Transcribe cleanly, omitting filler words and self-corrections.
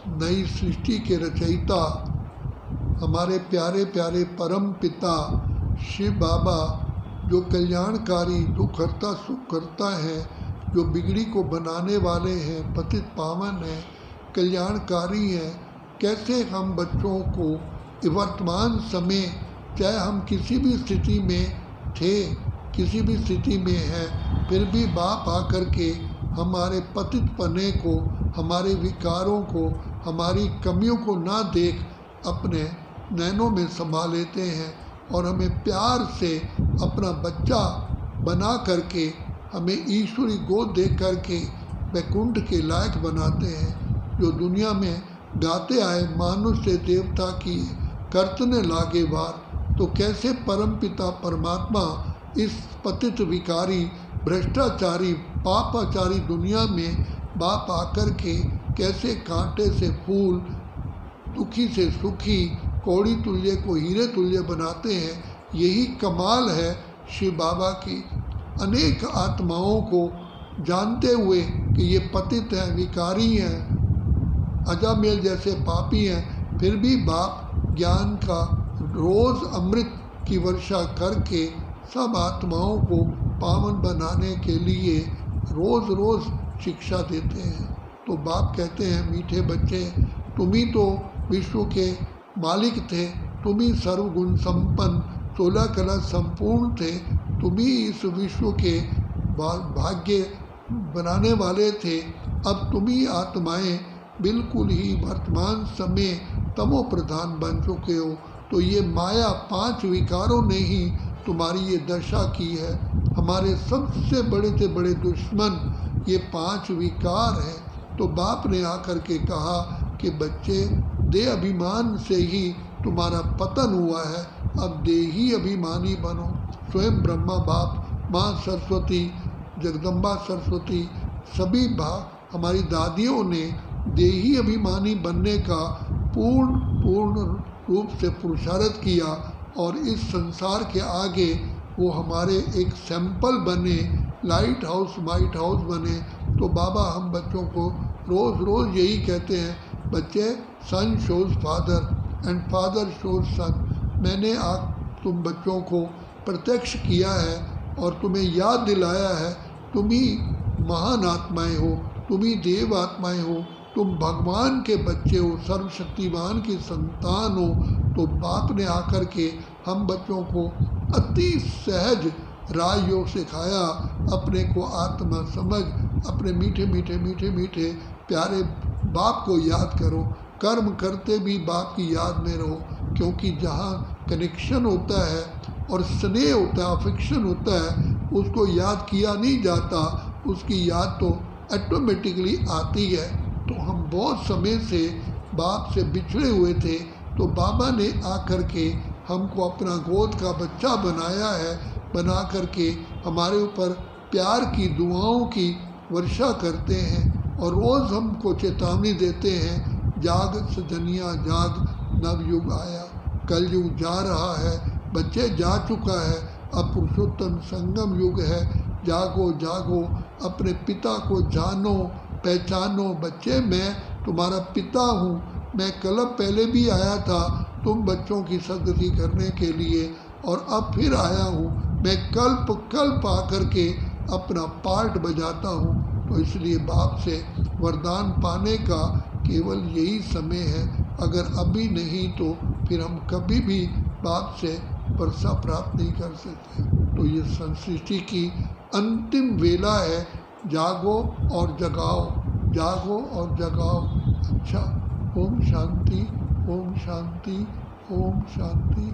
नई सृष्टि के रचयिता हमारे प्यारे प्यारे परम पिता शिव बाबा, जो कल्याणकारी, दुख हरता सुख करता है, जो बिगड़ी को बनाने वाले हैं, पतित पावन है, कल्याणकारी है, कैसे हम बच्चों को वर्तमान समय, चाहे हम किसी भी स्थिति में थे, किसी भी स्थिति में हैं, फिर भी बाप आकर के हमारे पतित पने को, हमारे विकारों को, हमारी कमियों को ना देख अपने नैनों में समा लेते हैं और हमें प्यार से अपना बच्चा बना करके हमें ईश्वरी गोद दे करके वैकुंठ के लायक बनाते हैं। जो दुनिया में गाते आए मानुष्य देवता की करतने लागे वार, तो कैसे परमपिता परमात्मा इस पतित विकारी भ्रष्टाचारी पापाचारी दुनिया में बाप आकर के कैसे कांटे से फूल, दुखी से सुखी, कौड़ी तुल्य को हीरे तुल्य बनाते हैं। यही कमाल है शिव बाबा की। अनेक आत्माओं को जानते हुए कि ये पतित हैं, विकारी हैं, अजामेल जैसे पापी हैं, फिर भी बाप ज्ञान का रोज़ अमृत की वर्षा करके सब आत्माओं को पावन बनाने के लिए रोज़ रोज़ शिक्षा देते हैं। तो बाप कहते हैं, मीठे बच्चे, तुम ही तो विश्व के मालिक थे, तुम ही सर्वगुण संपन्न 16 कला संपूर्ण थे, तुम ही इस विश्व के भाग्य बनाने वाले थे। अब तुम ही आत्माएं बिल्कुल ही वर्तमान समय तमो प्रधान बन चुके हो। तो ये माया 5 विकारों ने ही तुम्हारी ये दशा की है। हमारे सबसे बड़े से बड़े दुश्मन ये 5 विकार हैं। तो बाप ने आकर के कहा कि बच्चे, देह अभिमान से ही तुम्हारा पतन हुआ है, अब देही अभिमानी बनो। स्वयं ब्रह्मा बाप, माँ सरस्वती, जगदम्बा सरस्वती, सभी हमारी दादियों ने देही अभिमानी बनने का पूर्ण रूप से पुरुषार्थ किया और इस संसार के आगे वो हमारे एक सैंपल बने, लाइट हाउस माइट हाउस बने। तो बाबा हम बच्चों को रोज़ रोज़ यही कहते हैं, बच्चे, son shows father and father shows son. मैंने तुम बच्चों को प्रत्यक्ष किया है और तुम्हें याद दिलाया है, तुम ही महान आत्माएं हो, तुम ही देव आत्माएं हो, तुम भगवान के बच्चे हो, सर्वशक्तिमान की संतान हो। तो बाप ने आकर के हम बच्चों को अति सहज राजयोग सिखाया। अपने को आत्मा समझ, अपने मीठे मीठे मीठे मीठे प्यारे बाप को याद करो, कर्म करते भी बाप की याद में रहो, क्योंकि जहाँ कनेक्शन होता है और स्नेह होता है, अफेक्शन होता है, उसको याद किया नहीं जाता, उसकी याद तो ऑटोमेटिकली आती है। तो हम बहुत समय से बाप से बिछड़े हुए थे, तो बाबा ने आकर के हमको अपना गोद का बच्चा बनाया है, बना करके हमारे ऊपर प्यार की दुआओं की वर्षा करते हैं और रोज़ हमको चेतावनी देते हैं, जाग सजनिया जाग, नवयुग आया, कलयुग जा रहा है, बच्चे जा चुका है, अब पुरुषोत्तम संगम युग है, जागो जागो, अपने पिता को जानो पहचानो। बच्चे, मैं तुम्हारा पिता हूँ, मैं कल पहले भी आया था तुम बच्चों की सदगति करने के लिए और अब फिर आया हूँ, मैं कल्प आकर के अपना पार्ट बजाता हूँ। तो इसलिए बाप से वरदान पाने का केवल यही समय है, अगर अभी नहीं तो फिर हम कभी भी बाप से वर्षा प्राप्त नहीं कर सकते। तो ये संसृष्टि की अंतिम वेला है, जागो और जगाओ, जागो और जगाओ। अच्छा, ओम शांति, ओम शांति, ओम शांति।